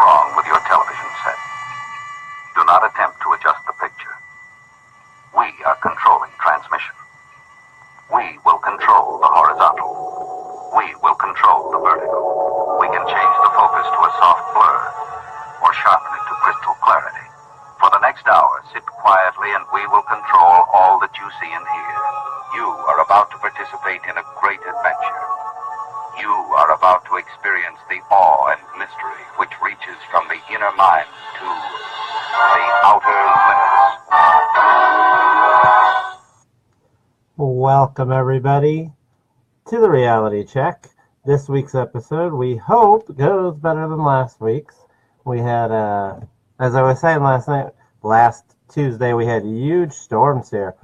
wrong with your television set. Do not attempt to adjust the picture. We are controlling transmission. We will control the horizontal. We will control the vertical. We can change the focus to a soft blur or sharpen it to crystal clarity. For the next hour, sit quietly and we will control all that you see and hear. You are about to participate in a great adventure. You are about to experience the awe and mystery which reaches from the inner mind to the outer limits. Welcome, everybody, to the Reality Check. This week's episode, we hope, goes better than last week's. We had, as I was saying last Tuesday, we had huge storms here.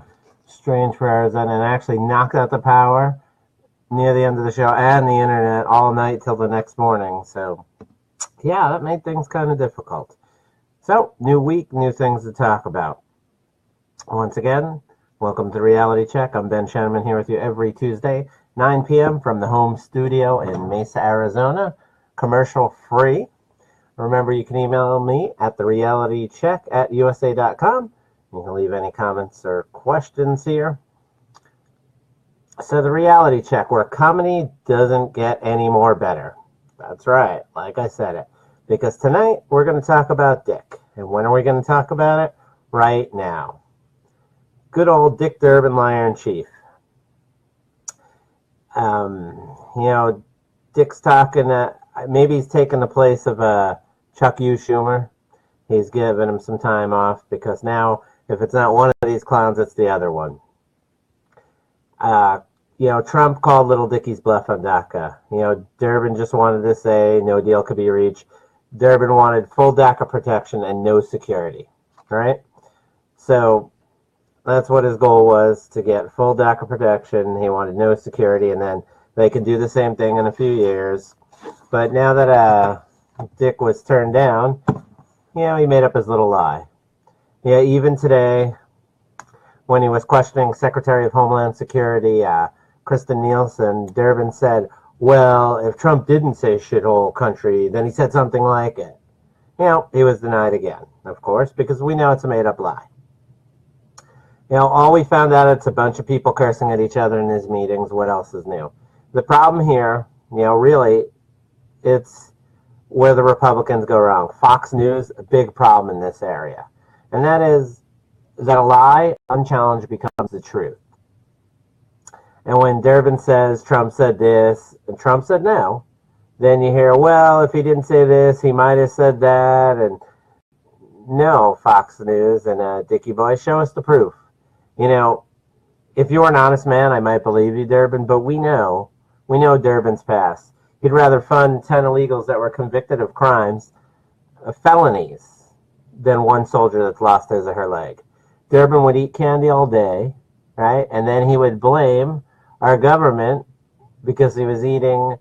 Strange for Arizona, and actually knocked out the power near the end of the show and the internet all night till the next morning. So, yeah, that made things kind of difficult. So, new week, new things to talk about. Once again, welcome to Reality Check. I'm Ben Shannon here with you every Tuesday, 9 p.m. from the home studio in Mesa, Arizona, commercial free. Remember, you can email me at therealitycheck@usa.com. You can leave any comments or questions here. So the Reality Check, where comedy doesn't get any more better. That's right, like I said it. Because tonight, we're going to talk about Dick. And when are we going to talk about it? Right now. Good old Dick Durbin, Liar-in-Chief. Dick's talking, maybe he's taking the place of Chuck U. Schumer. He's giving him some time off because now, if it's not one of these clowns, it's the other one. Trump called Little Dickie's bluff on DACA. Durbin just wanted to say no deal could be reached. Durbin wanted full DACA protection and no security. Right? So that's what his goal was, to get full DACA protection. He wanted no security, and then they could do the same thing in a few years. But now that Dick was turned down, he made up his little lie. Yeah, even today, when he was questioning Secretary of Homeland Security, Kristen Nielsen, Durbin said, well, if Trump didn't say shithole country, then he said something like it. He was denied again, of course, because we know it's a made-up lie. All we found out, it's a bunch of people cursing at each other in his meetings. What else is new? The problem here, really, it's where the Republicans go wrong. Fox News, a big problem in this area. And that is that a lie, unchallenged, becomes the truth. And when Durbin says Trump said this, and Trump said no, then you hear, well, if he didn't say this, he might have said that. And no, Fox News and Dickie Boy, show us the proof. If you were an honest man, I might believe you, Durbin, but we know Durbin's past. He'd rather fund 10 illegals that were convicted of crimes, felonies, than one soldier that's lost his or her leg. Durbin would eat candy all day, right? And then he would blame our government because he was eating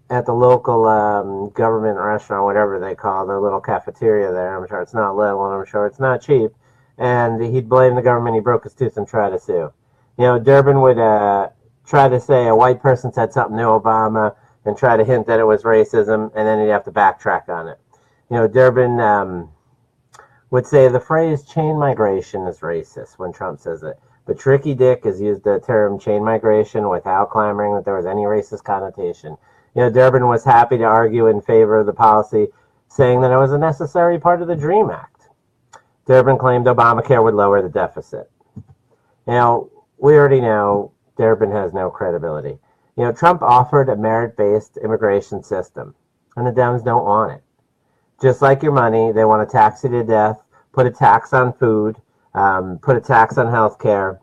at the local government restaurant, whatever they call their little cafeteria there. I'm sure it's not little, and I'm sure it's not cheap. And he'd blame the government. He broke his tooth and try to sue. Durbin would try to say a white person said something to Obama and try to hint that it was racism, and then he'd have to backtrack on it. Durbin would say the phrase chain migration is racist when Trump says it. But Tricky Dick has used the term chain migration without clamoring that there was any racist connotation. Durbin was happy to argue in favor of the policy, saying that it was a necessary part of the DREAM Act. Durbin claimed Obamacare would lower the deficit. Now, we already know Durbin has no credibility. Trump offered a merit-based immigration system, and the Dems don't want it. Just like your money, they want to tax you to death, put a tax on food, put a tax on health care,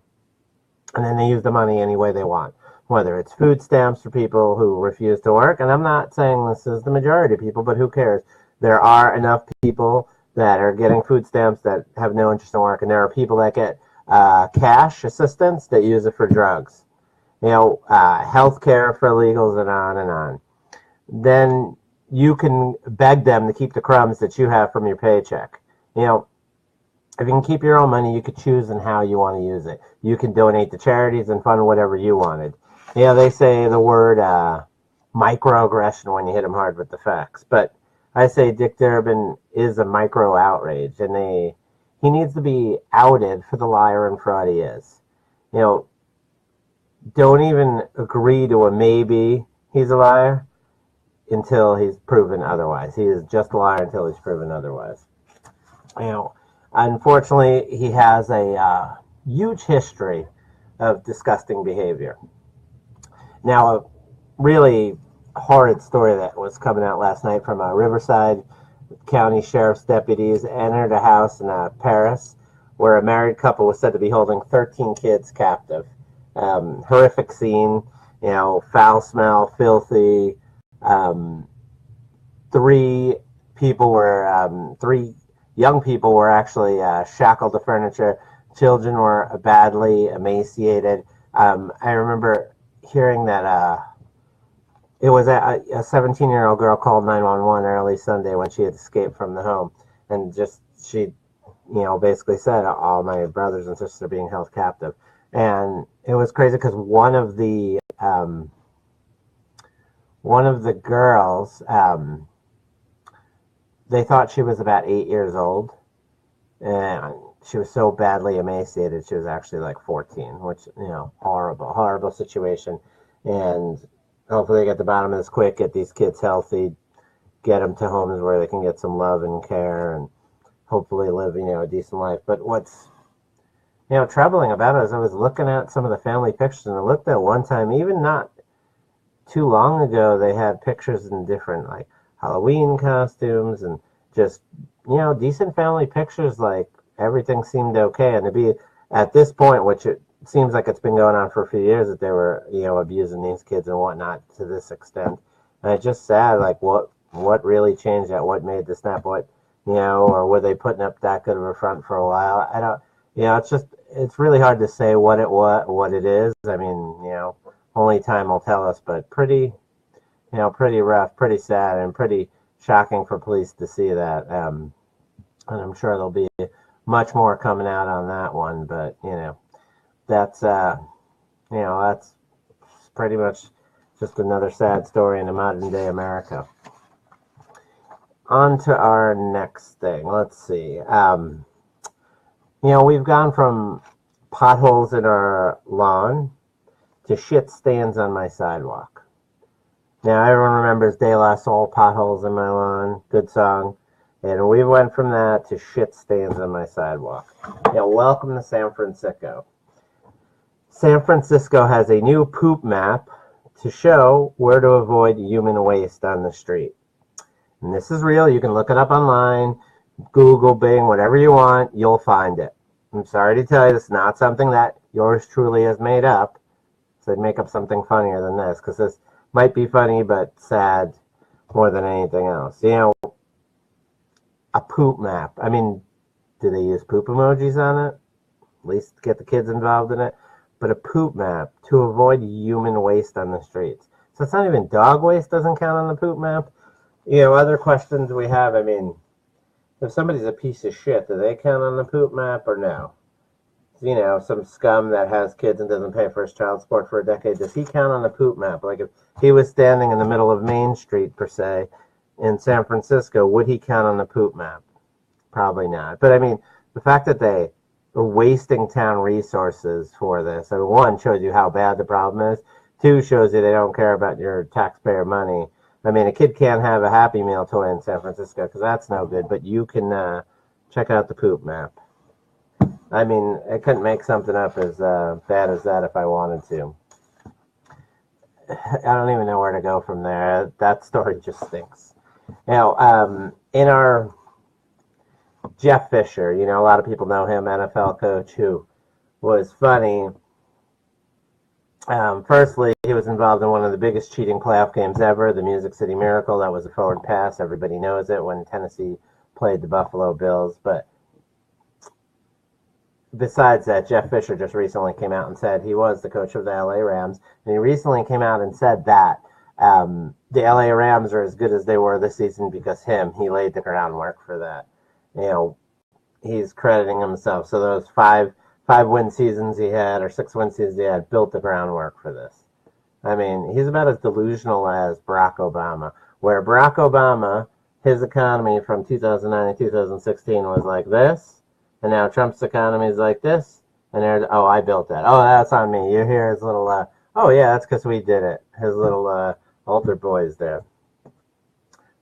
and then they use the money any way they want. Whether it's food stamps for people who refuse to work, and I'm not saying this is the majority of people, but who cares? There are enough people that are getting food stamps that have no interest in work, and there are people that get cash assistance that use it for drugs. Health care for illegals, and on and on. Then you can beg them to keep the crumbs that you have from your paycheck. If you can keep your own money, you could choose in how you want to use it. You can donate to charities and fund whatever you wanted. They say the word microaggression when you hit them hard with the facts. But I say Dick Durbin is a micro outrage, and he needs to be outed for the liar and fraud he is. You know, don't even agree to a maybe he's a liar until he's proven otherwise. He is just a liar until he's proven otherwise. You know, unfortunately, he has a huge history of disgusting behavior. Now, a really horrid story that was coming out last night from Riverside County Sheriff's deputies entered a house in Paris where a married couple was said to be holding 13 kids captive. Horrific scene, you know, foul smell, filthy. Three young people were actually shackled to furniture. Children were badly emaciated. I remember hearing that it was a 17-year-old girl called 911 early Sunday when she had escaped from the home, and she basically said all my brothers and sisters are being held captive. And it was crazy because one of the girls, they thought she was about 8 years old, and she was so badly emaciated she was actually like 14, which, horrible situation. And hopefully they get to the bottom of this quick, get these kids healthy, get them to homes where they can get some love and care, and hopefully live, a decent life. But what's, troubling about it is I was looking at some of the family pictures, and I looked at one time, even not too long ago, they had pictures in different, like, Halloween costumes and just, decent family pictures, like, everything seemed okay. And to be at this point, which it seems like it's been going on for a few years, that they were, abusing these kids and whatnot to this extent. And it's just sad, like, what really changed that? What made the snap? Or were they putting up that good of a front for a while? I don't, it's really hard to say what it is. I mean, only time will tell us, but pretty rough, pretty sad, and pretty shocking for police to see that. And I'm sure there'll be much more coming out on that one, but, that's pretty much just another sad story in a modern day America. On to our next thing. Let's see. We've gone from potholes in our lawn to shit stains on my sidewalk. Now, everyone remembers De La Soul, Potholes in My Lawn, good song. And we went from that to shit stains on my sidewalk. Welcome to San Francisco. San Francisco has a new poop map to show where to avoid human waste on the street. And this is real. You can look it up online, Google, Bing, whatever you want, you'll find it. I'm sorry to tell you, this is not something that yours truly has made up. So I'd make up something funnier than this, because this might be funny but sad more than anything else. A poop map. I mean, do they use poop emojis on it? At least get the kids involved in it. But a poop map to avoid human waste on the streets. So it's not even dog waste doesn't count on the poop map. Other questions we have, if somebody's a piece of shit, do they count on the poop map or no? Some scum that has kids and doesn't pay for his child support for a decade, does he count on the poop map? Like if he was standing in the middle of Main Street, per se, in San Francisco, would he count on the poop map? Probably not. But the fact that they are wasting town resources for this, one, shows you how bad the problem is. Two, shows you they don't care about your taxpayer money. A kid can't have a Happy Meal toy in San Francisco because that's no good, but you can check out the poop map. I couldn't make something up as bad as that if I wanted to. I don't even know where to go from there. That story just stinks. In our Jeff Fisher, a lot of people know him, NFL coach, who was funny. Firstly, he was involved in one of the biggest cheating playoff games ever, the Music City Miracle. That was a forward pass. Everybody knows it, when Tennessee played the Buffalo Bills. But besides that, Jeff Fisher just recently came out and said he was the coach of the LA Rams. And he recently came out and said that the LA Rams are as good as they were this season because he laid the groundwork for that. He's crediting himself. So those five-win seasons he had, or 6-win seasons he had, built the groundwork for this. He's about as delusional as Barack Obama, where Barack Obama his economy from 2009 to 2016 was like this, and now Trump's economy is like this, and there's, oh, I built that. Oh, that's on me. You hear his little, oh, yeah, that's because we did it. His little altar boys there.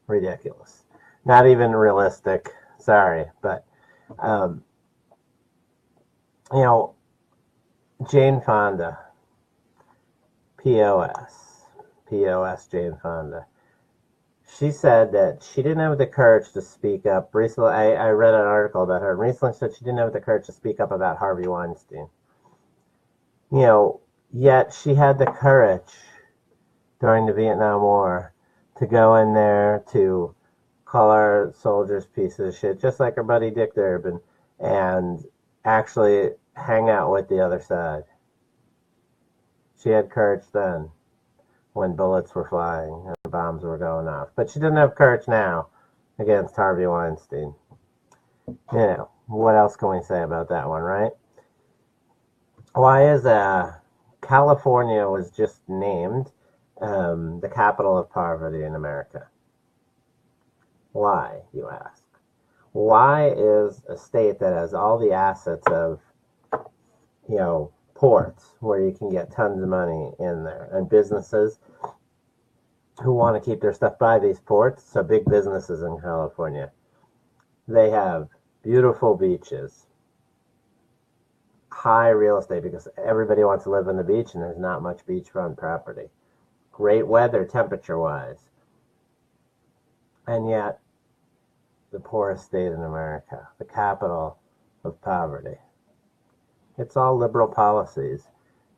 Ridiculous. Not even realistic. Sorry, but, you know, Jane Fonda, POS, Jane Fonda. She said that she didn't have the courage to speak up. Recently, I read an article about her, and recently said she didn't have the courage to speak up about Harvey Weinstein. You know, yet she had the courage during the Vietnam War to go in there to call our soldiers pieces of shit, just like her buddy Dick Durbin, and actually hang out with the other side. She had courage then, when bullets were flying and bombs were going off. But she didn't have courage now against Harvey Weinstein. You know, what else can we say about that one, right? Why is California was just named the capital of poverty in America? Why, you ask? Why is a state that has all the assets of, you know, ports where you can get tons of money in there, and businesses who want to keep their stuff by these ports, so big businesses in California, they have beautiful beaches, high real estate because everybody wants to live on the beach and there's not much beachfront property, great weather temperature wise, and yet the poorest state in America, the capital of poverty. It's all liberal policies.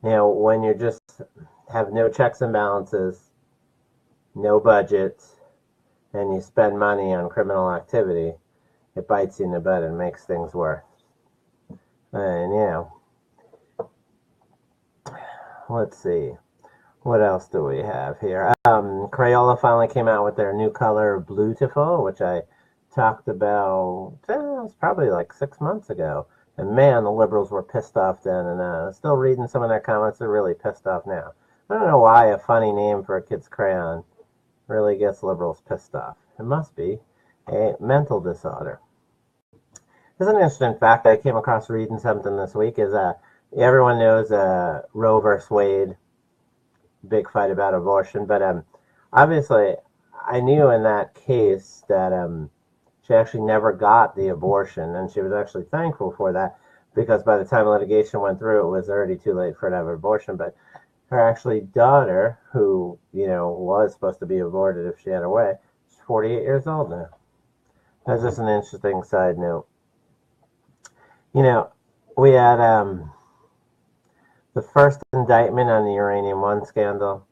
You know, when you just have no checks and balances, no budgets, and you spend money on criminal activity, it bites you in the butt and makes things worse. And, you know, let's see. What else do we have here? Crayola finally came out with their new color, Bluetiful, which I talked about, it was probably like 6 months ago. And man, the liberals were pissed off then, and still reading some of their comments, they're really pissed off now. I don't know why a funny name for a kid's crayon really gets liberals pissed off. It must be a mental disorder. There's an interesting fact I came across reading something this week is everyone knows Roe versus Wade, big fight about abortion, but obviously I knew in that case that she actually never got the abortion, and she was actually thankful for that because by the time litigation went through, it was already too late for her to have an abortion. But her actually daughter, who, you know, was supposed to be aborted if she had her way, she's 48 years old now. That's just an interesting side note. You know, we had the first indictment on the Uranium One scandal.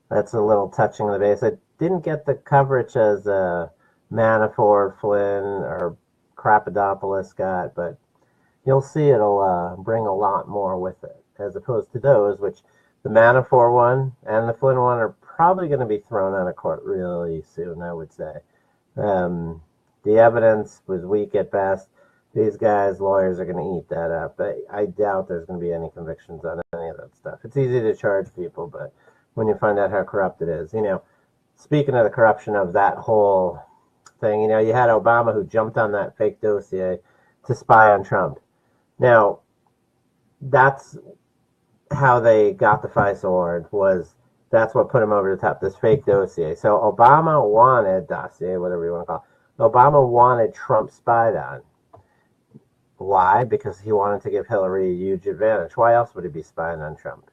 That's a little touching of the base. It didn't get the coverage as Manafort, Flynn, or Krapadopoulos got, but you'll see it'll bring a lot more with it, as opposed to those, which the Manafort one and the Flynn one are probably going to be thrown out of court really soon, I would say. The evidence was weak at best. These guys, lawyers, are going to eat that up. I doubt there's going to be any convictions on any of that stuff. It's easy to charge people, but when you find out how corrupt it is, you know, speaking of the corruption of that whole thing, you know, you had Obama who jumped on that fake dossier to spy on Trump. Now, that's how they got the FICE award, that's what put him over the top, this fake dossier. So Obama wanted dossier, whatever you want to call it. Obama wanted Trump spied on. Why? Because he wanted to give Hillary a huge advantage. Why else would he be spying on Trump?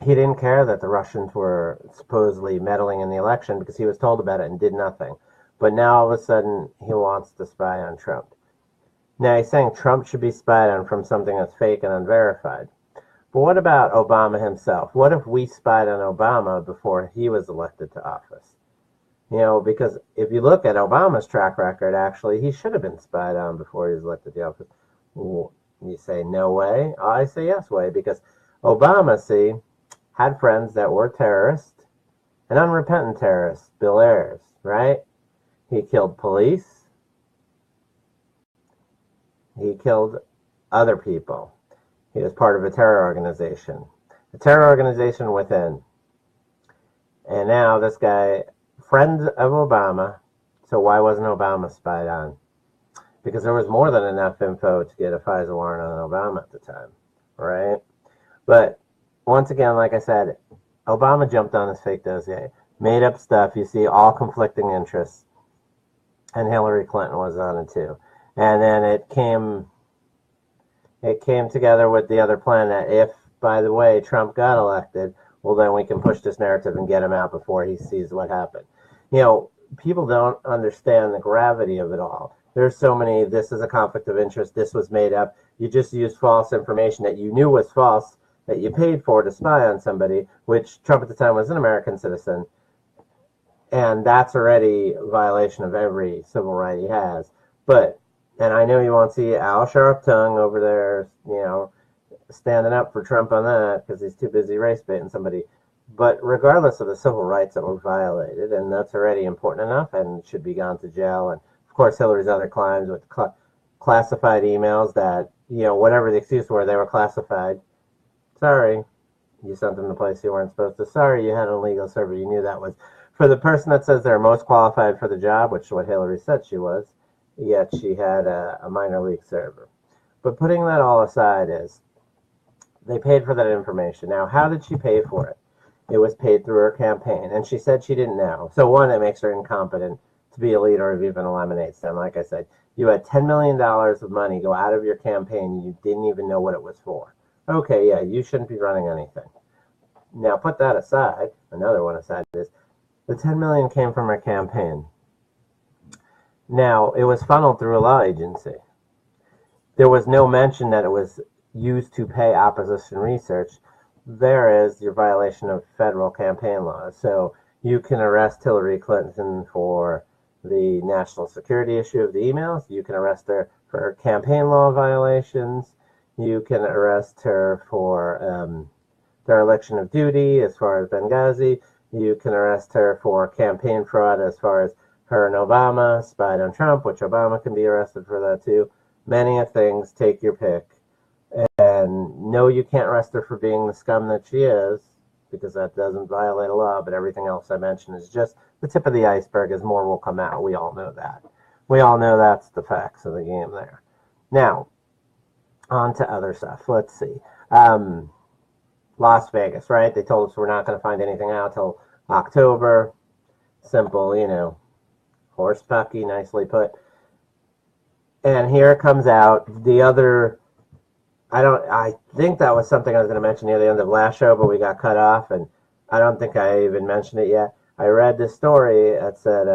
He didn't care that the Russians were supposedly meddling in the election because he was told about it and did nothing. But now all of a sudden he wants to spy on Trump. Now he's saying Trump should be spied on from something that's fake and unverified. But what about Obama himself? What if we spied on Obama before he was elected to office? You know, because if you look at Obama's track record, actually, he should have been spied on before he was elected to office. You say no way? I say yes way, because Obama, see, had friends that were terrorists, and unrepentant terrorists, Bill Ayers, right? He killed police. He killed other people. He was part of a terror organization within. And now this guy friend of Obama. So why wasn't Obama spied on? Because there was more than enough info to get a FISA warrant on Obama at the time, right? But once again, like I said, Obama jumped on his fake dossier, made up stuff. You see all conflicting interests, and Hillary Clinton was on it too. And then it came together with the other plan that if, by the way, Trump got elected, well, then we can push this narrative and get him out before he sees what happened. People don't understand the gravity of it all. There's so many, this is a conflict of interest, this was made up. You just used false information that you knew was false, that you paid for to spy on somebody, which Trump at the time was an American citizen. And that's already a violation of every civil right he has. And I know you won't see Al Sharptongue over there, standing up for Trump on that because he's too busy race baiting somebody. But regardless of the civil rights that were violated, and that's already important enough and should be gone to jail. And of course, Hillary's other crimes with classified emails that, whatever the excuse were, they were classified. Sorry, you sent them to a place you weren't supposed to. Sorry, you had an illegal server. You knew that was for the person that says they're most qualified for the job, which is what Hillary said she was, yet she had a minor league server. But putting that all aside is, they paid for that information. Now, how did she pay for it? It was paid through her campaign, and she said she didn't know. So one, it makes her incompetent to be a leader or even eliminates them. Like I said, you had $10 million of money go out of your campaign, you didn't even know what it was for. Okay, yeah, you shouldn't be running anything. Now, put that aside. Another one aside is, the $10 million came from her campaign. Now, it was funneled through a law agency. There was no mention that it was used to pay opposition research. There is your violation of federal campaign laws. So you can arrest Hillary Clinton for the national security issue of the emails. You can arrest her for campaign law violations. You can arrest her for dereliction of duty as far as Benghazi. You can arrest her for campaign fraud as far as her and Obama spied on Trump, which Obama can be arrested for that too. Many of things, take your pick. And no, you can't arrest her for being the scum that she is, because that doesn't violate a law, but everything else I mentioned is just the tip of the iceberg, as more will come out. We all know that. We all know that's the facts of the game there. Now, on to other stuff. Let's see. Las Vegas, right? They told us we're not going to find anything out till October. Simple, horse pucky, nicely put. And here comes out the other... I think that was something I was going to mention near the end of last show, but we got cut off, and I don't think I even mentioned it yet. I read this story that said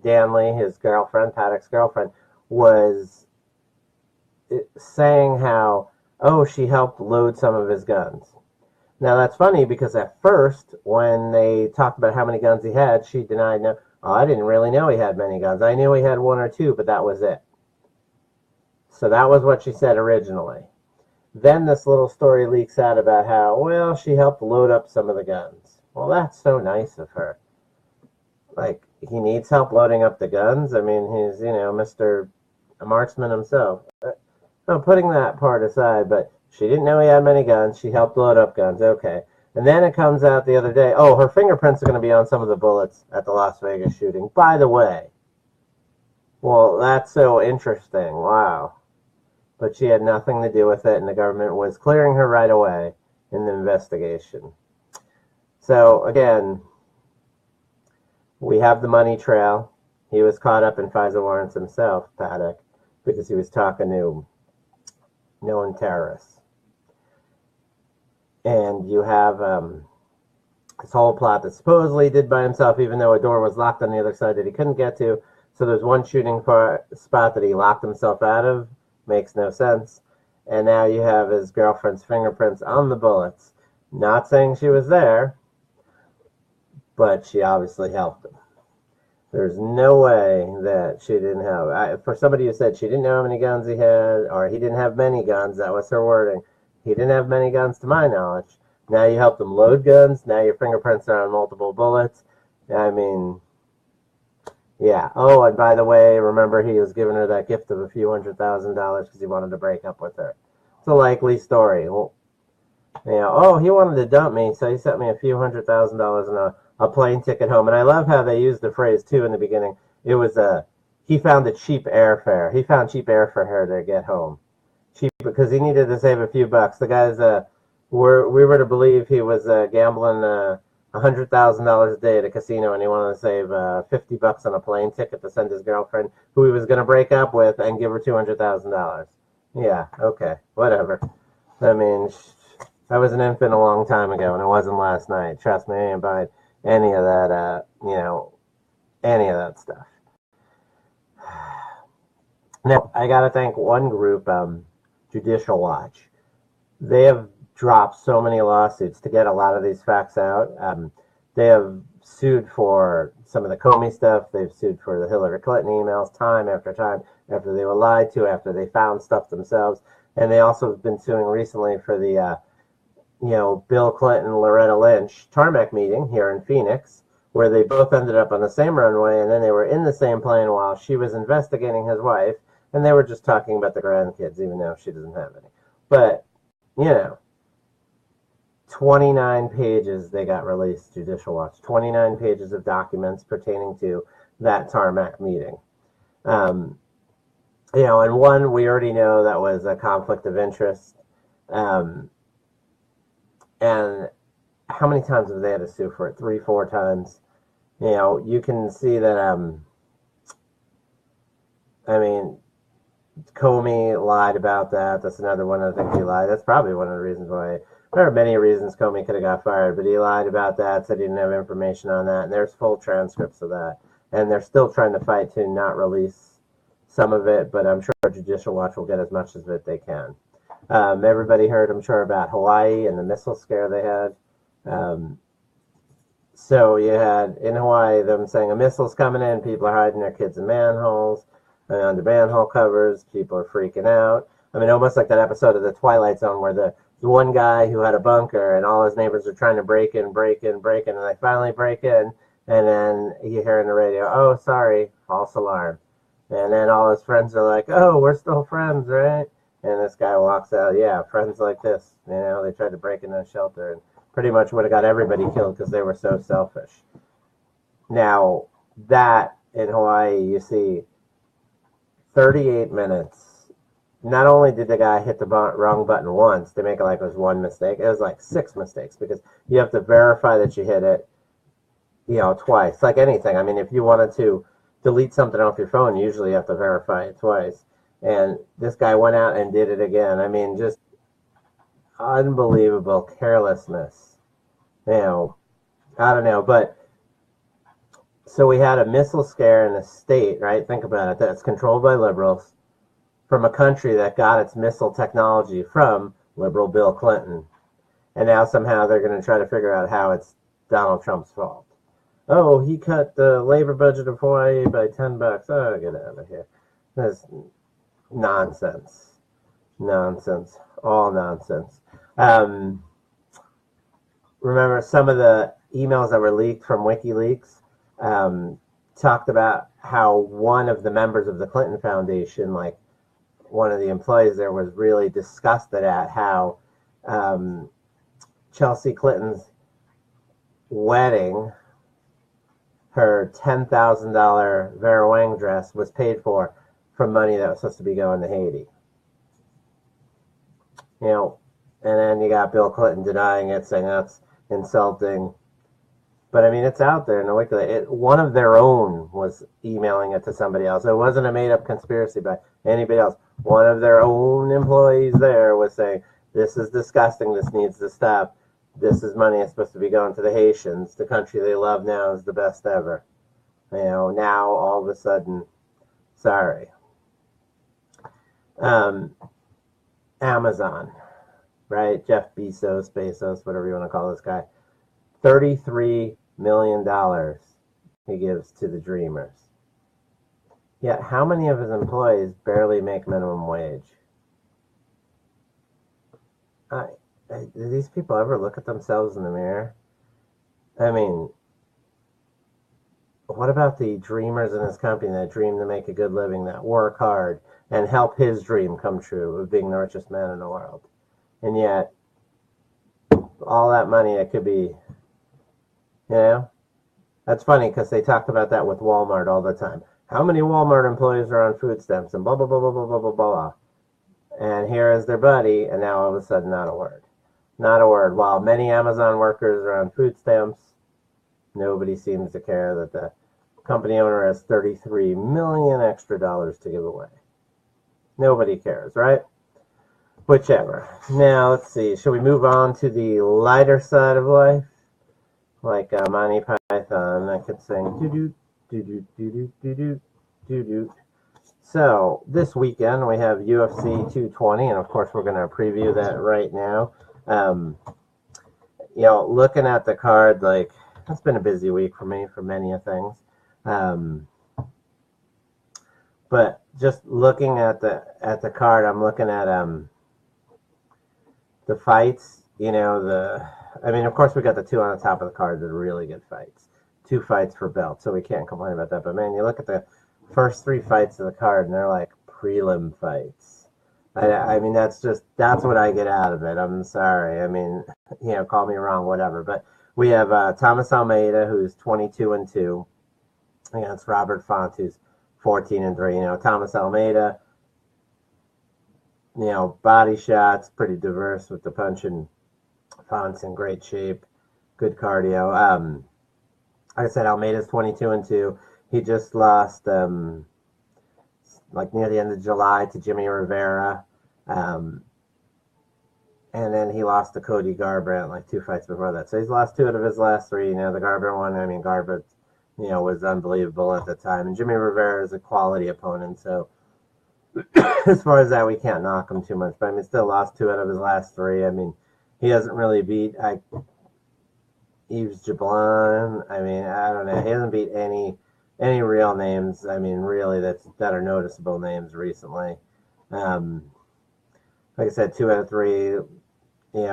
Danley, his girlfriend, Paddock's girlfriend, was saying how, she helped load some of his guns. Now, that's funny because at first, when they talked about how many guns he had, she denied, no, I didn't really know he had many guns. I knew he had one or two, but that was it. So that was what she said originally. Then this little story leaks out about how, she helped load up some of the guns. Well, that's so nice of her. Like, he needs help loading up the guns? I mean, he's, Mr. Marksman himself. So putting that part aside, but she didn't know he had many guns. She helped load up guns. Okay. And then it comes out the other day, her fingerprints are going to be on some of the bullets at the Las Vegas shooting. By the way. Well, that's so interesting. Wow. But she had nothing to do with it, and the government was clearing her right away in the investigation. So, again, we have the money trail. He was caught up in FISA warrants himself, Paddock, because he was talking to known terrorists. And you have this whole plot that supposedly he did by himself, even though a door was locked on the other side that he couldn't get to. So there's one shooting spot that he locked himself out of. Makes no sense. And now you have his girlfriend's fingerprints on the bullets. Not saying she was there, but she obviously helped him. There's no way that she didn't have... for somebody who said she didn't know how many guns he had, or he didn't have many guns, that was her wording. He didn't have many guns to my knowledge. Now you helped him load guns. Now your fingerprints are on multiple bullets. I mean... yeah. Oh, and by the way, remember he was giving her that gift of a few $100,000 because he wanted to break up with her. It's a likely story. Well, he wanted to dump me, so he sent me a few $100,000 and a plane ticket home. And I love how they used the phrase, too, in the beginning. It was he found a cheap airfare. He found cheap airfare to get home. Cheap because he needed to save a few bucks. The guy's, we were to believe he was gambling $100,000 a day at a casino, and he wanted to save $50 on a plane ticket to send his girlfriend, who he was going to break up with, and give her $200,000. Yeah, okay, whatever. I mean, I was an infant a long time ago, and it wasn't last night. Trust me, I ain't buying any of that, any of that stuff. Now, I got to thank one group, Judicial Watch. They have dropped so many lawsuits to get a lot of these facts out. They have sued for some of the Comey stuff. They've sued for the Hillary Clinton emails time after time after they were lied to, after they found stuff themselves. And they also have been suing recently for the, Bill Clinton, Loretta Lynch tarmac meeting here in Phoenix, where they both ended up on the same runway, and then they were in the same plane while she was investigating his wife, and they were just talking about the grandkids, even though she doesn't have any. But, 29 pages they got released, Judicial Watch. 29 pages of documents pertaining to that tarmac meeting. And one we already know that was a conflict of interest. And how many times have they had to sue for it? 3-4 times. You can see that, Comey lied about that. That's another one of the things he lied. That's probably one of the reasons why. There are many reasons Comey could have got fired, but he lied about that, said he didn't have information on that, and there's full transcripts of that. And they're still trying to fight to not release some of it, but I'm sure Judicial Watch will get as much of it they can. Everybody heard, I'm sure, about Hawaii and the missile scare they had. So you had, in Hawaii, them saying a missile's coming in, people are hiding their kids in manholes, under manhole covers, people are freaking out. Almost like that episode of The Twilight Zone where the one guy who had a bunker and all his neighbors are trying to break in, and they finally break in, and then you hear on the radio, oh, sorry, false alarm. And then all his friends are like, oh, we're still friends, right? And this guy walks out, yeah, friends like this. They tried to break in a shelter and pretty much would have got everybody killed because they were so selfish. Now, that in Hawaii, you see 38 minutes. Not only did the guy hit the wrong button once, they make it like it was one mistake, it was like 6 mistakes because you have to verify that you hit it, twice. Like anything. If you wanted to delete something off your phone, usually you have to verify it twice. And this guy went out and did it again. Just unbelievable carelessness. I don't know, but so we had a missile scare in a state, right? Think about it, that's controlled by liberals, from a country that got its missile technology from liberal Bill Clinton. And now somehow they're going to try to figure out how it's Donald Trump's fault. Oh, he cut the labor budget of Hawaii by $10. Oh, get out of here. That's nonsense. Nonsense. All nonsense. Remember some of the emails that were leaked from WikiLeaks talked about how one of the members of the Clinton Foundation, like one of the employees there, was really disgusted at how Chelsea Clinton's wedding, her $10,000 Vera Wang dress, was paid for from money that was supposed to be going to Haiti. And then you got Bill Clinton denying it, saying that's insulting. But it's out there in the WikiLeaks. One of their own was emailing it to somebody else. It wasn't a made-up conspiracy by anybody else. One of their own employees there was saying, this is disgusting, this needs to stop. This is money that's supposed to be going to the Haitians. The country they love now is the best ever. Now all of a sudden, sorry. Amazon, right? Jeff Bezos, whatever you want to call this guy. $33 million he gives to the Dreamers. Yet, how many of his employees barely make minimum wage? Do these people ever look at themselves in the mirror? What about the dreamers in his company that dream to make a good living, that work hard and help his dream come true of being the richest man in the world? And yet, all that money, it could be, That's funny because they talked about that with Walmart all the time. How many Walmart employees are on food stamps and blah, blah, blah, blah, blah, blah, blah, blah. And here is their buddy, and now all of a sudden, not a word. Not a word. While many Amazon workers are on food stamps, nobody seems to care that the company owner has $33 million extra dollars to give away. Nobody cares, right? Whichever. Now, let's see. Shall we move on to the lighter side of life? Like Monty Python, I could sing doo-doo, doo-doo, doo-doo, doo-doo, doo-doo. So, this weekend we have UFC 220, and of course we're going to preview that right now. Looking at the card, like, it's been a busy week for me for many things. But just looking at the card, I'm looking at the fights. Of course we got the two on the top of the card that are really good fights. 2 fights for belts, so we can't complain about that. But man, you look at the first 3 fights of the card, and they're like prelim fights. That's what I get out of it. I'm sorry. Call me wrong, whatever. But we have Thomas Almeida, who's 22-2, against Robert Font, who's 14-3. Thomas Almeida, body shots, pretty diverse with the punching. Font's in great shape, good cardio. Like I said, Almeida's 22-2. He just lost, near the end of July to Jimmy Rivera. And then he lost to Cody Garbrandt 2 fights before that. So he's lost 2 out of his last 3. The Garbrandt one, Garbrandt, was unbelievable at the time. And Jimmy Rivera is a quality opponent. So as far as that, we can't knock him too much. But still lost 2 out of his last 3. He hasn't really beat Yves Jablon. I don't know. He hasn't beat any real names. Really that are noticeable names recently. Like I said, 2 out of 3. He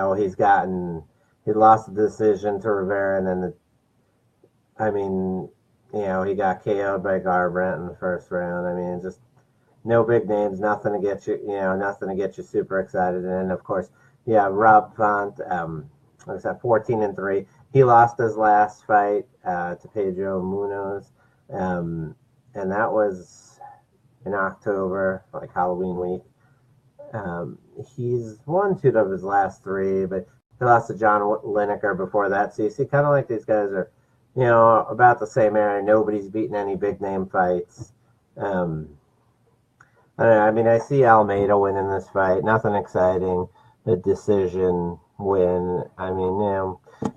lost the decision to Rivera, and then he got KO'd by Garbrandt in the first round. Just no big names, nothing to get you super excited. And then of course, Rob Font, like I said, 14-3. He lost his last fight to Pedro Munoz, and that was in October, like Halloween week. He's won 2 of his last 3, but he lost to John Lineker before that. So you see, kind of like these guys are, about the same area. Nobody's beaten any big name fights. I don't know. I see Almeida winning this fight. Nothing exciting. A decision win.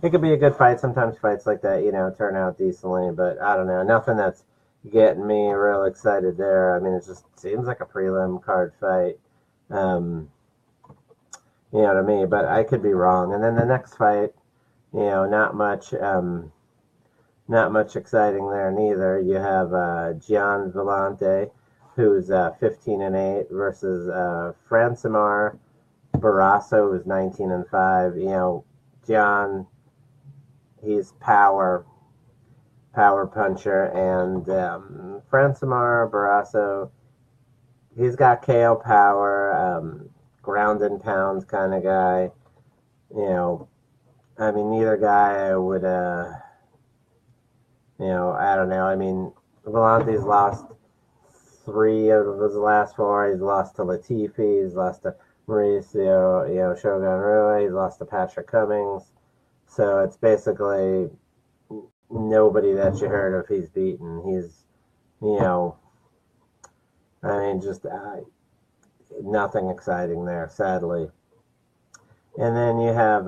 It could be a good fight. Sometimes fights like that, turn out decently. But I don't know. Nothing that's getting me real excited there. It just seems like a prelim card fight. To me. But I could be wrong. And then the next fight, not much exciting there neither. You have Gian Villante, who's 15-8, versus Francimar Barrasso, who's 19-5. Gian, he's power puncher, and Francimar Barrasso, he's got KO power, ground and pound kind of guy. Neither guy would, I don't know. Villante's lost 3 out of his last 4. He's lost to Latifi. He's lost to Mauricio, Shogun Rua. He's lost to Patrick Cummings. So it's basically nobody that you heard of he's beaten. He's, just nothing exciting there, sadly. And then you have,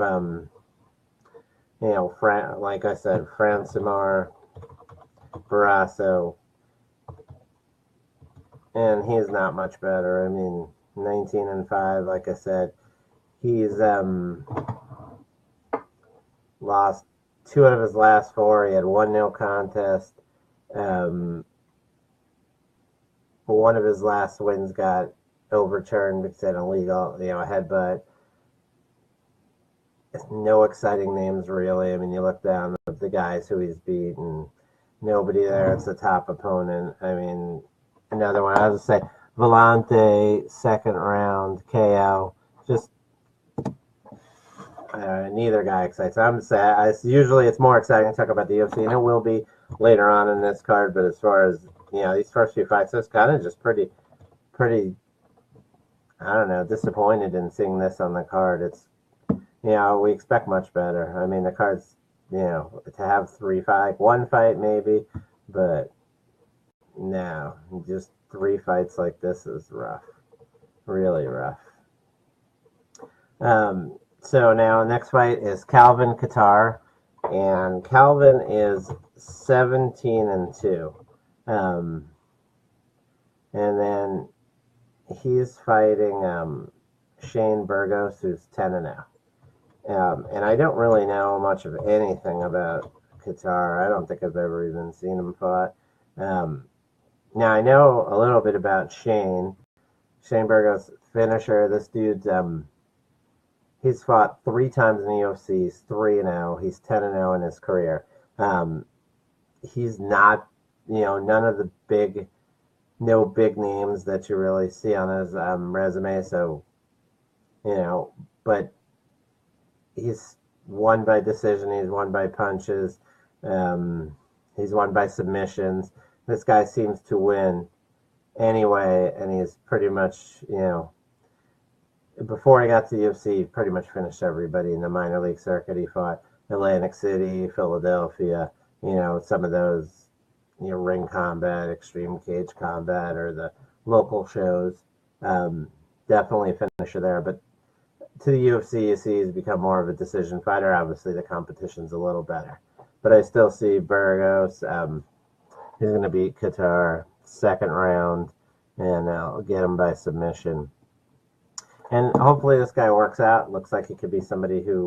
like I said, Francimar Barrasso, and he's not much better. 19-5, like I said. He's lost 2 out of his last 4. He had 1-0 contest. One of his last wins got overturned because an illegal, headbutt. No exciting names, really. You look down at the guys who he's beaten. Nobody there. It's the top opponent. Another one. I was going to say, Villante, 2nd round, KO. Just neither guy excites. I'm sad. Usually it's more exciting to talk about the UFC, and it will be later on in this card. But as far as these first few fights, it's kind of just pretty. I don't know, disappointed in seeing this on the card. It's we expect much better. I mean, the card's to have one fight maybe, but no, just 3 fights like this is rough, really rough. So now next fight is Calvin Kattar, and Calvin is 17-2, and then he's fighting Shane Burgos, who's 10-0. And I don't really know much of anything about Kattar. I don't think I've ever even seen him fight. Now I know a little bit about Shane Burgos, finisher. This dude's he's fought 3 times in the UFC. He's 3-0. He's 10-0 in his career. He's not, none of the no big names that you really see on his resume. So, but he's won by decision. He's won by punches. He's won by submissions. This guy seems to win anyway, and he's pretty much, before he got to the UFC, he pretty much finished everybody in the minor league circuit. He fought Atlantic City, Philadelphia, some of those, ring combat, extreme cage combat, or the local shows. Definitely a finisher there, but to the UFC, you see he's become more of a decision fighter. Obviously, the competition's a little better. But I still see Burgos. He's going to beat Kattar second round, and I'll get him by submission. And hopefully this guy works out. Looks like he could be somebody who,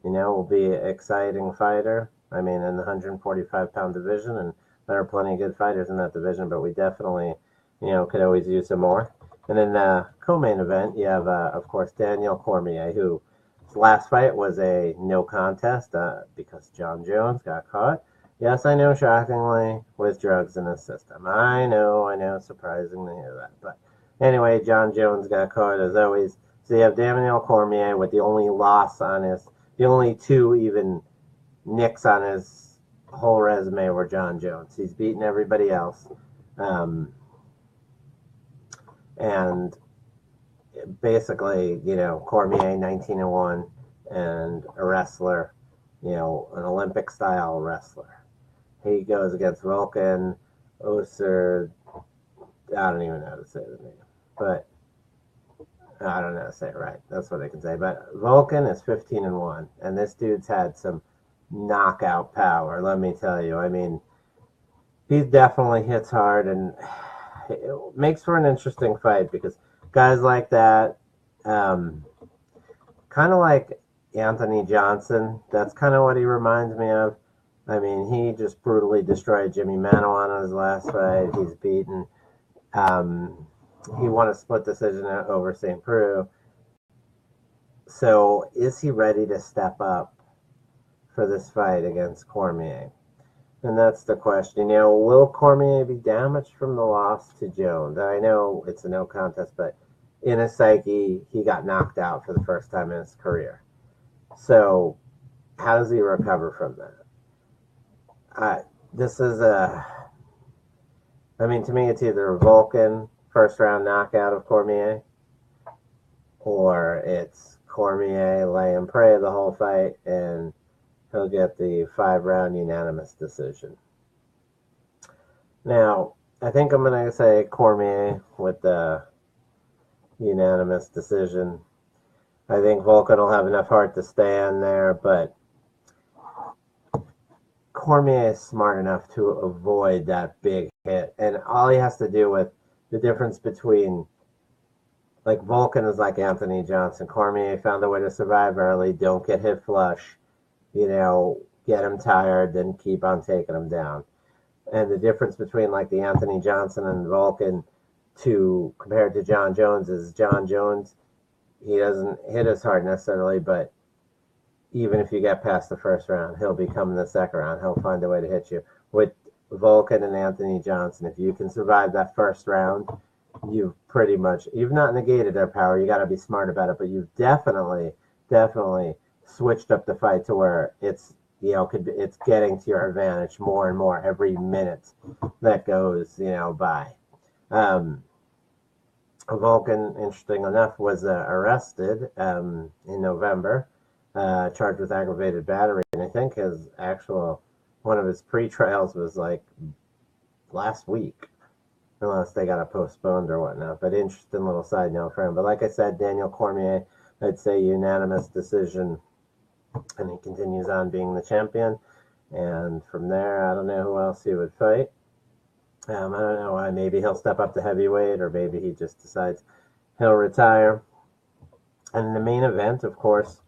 will be an exciting fighter. I mean, in the 145-pound division, and there are plenty of good fighters in that division, but we definitely, could always use some more. And in the co-main event, you have, of course, Daniel Cormier, who his last fight was a no contest because John Jones got caught. Yes, I know, shockingly, with drugs in his system. I know, surprising to hear that. But anyway, John Jones got caught as always. So you have Daniel Cormier with the only 2 even nicks on his whole resume were John Jones. He's beaten everybody else. And basically, Cormier 19-1 and a wrestler, an Olympic-style wrestler. He goes against Volkan Oser. I don't even know how to say the name, but I don't know how to say it right. That's what I can say. But Volkan is 15-1, and this dude's had some knockout power. Let me tell you. I mean, he definitely hits hard, and it makes for an interesting fight because guys like that, kind of like Anthony Johnson, that's kind of what he reminds me of. I mean, he just brutally destroyed Jimmy Manuwa on his last fight. He's beaten. He won a split decision over St. Preux. So is he ready to step up for this fight against Cormier? And that's the question. Will Cormier be damaged from the loss to Jones? I know it's a no contest, but in his psyche, he got knocked out for the first time in his career. So how does he recover from that? To me, it's either a Volkan first round knockout of Cormier, or it's Cormier lay and pray the whole fight, and he'll get the 5-round unanimous decision. Now, I think I'm going to say Cormier with the unanimous decision. I think Volkan will have enough heart to stand there, but Cormier is smart enough to avoid that big hit. And all he has to do with the difference between, like, Volkan is like Anthony Johnson. Cormier found a way to survive early, don't get hit flush, get him tired, then keep on taking him down. And the difference between, like, the Anthony Johnson and Volkan compared to John Jones is John Jones, he doesn't hit as hard necessarily, but even if you get past the first round, he'll be coming the second round. He'll find a way to hit you. With Volkan and Anthony Johnson, if you can survive that first round, you've not negated their power. You got to be smart about it, but you've definitely definitely switched up the fight to where it's it's getting to your advantage more and more every minute that goes by. Um, Vulcan, interesting enough, was arrested in November, charged with aggravated battery, and I think one of his pre-trials was like last week, unless they got it postponed or whatnot. But interesting little side note for him. But like I said, Daniel Cormier, I'd say unanimous decision, and he continues on being the champion. And from there, I don't know who else he would fight. I don't know why. Maybe he'll step up to heavyweight, or maybe he just decides he'll retire. And the main event, of course,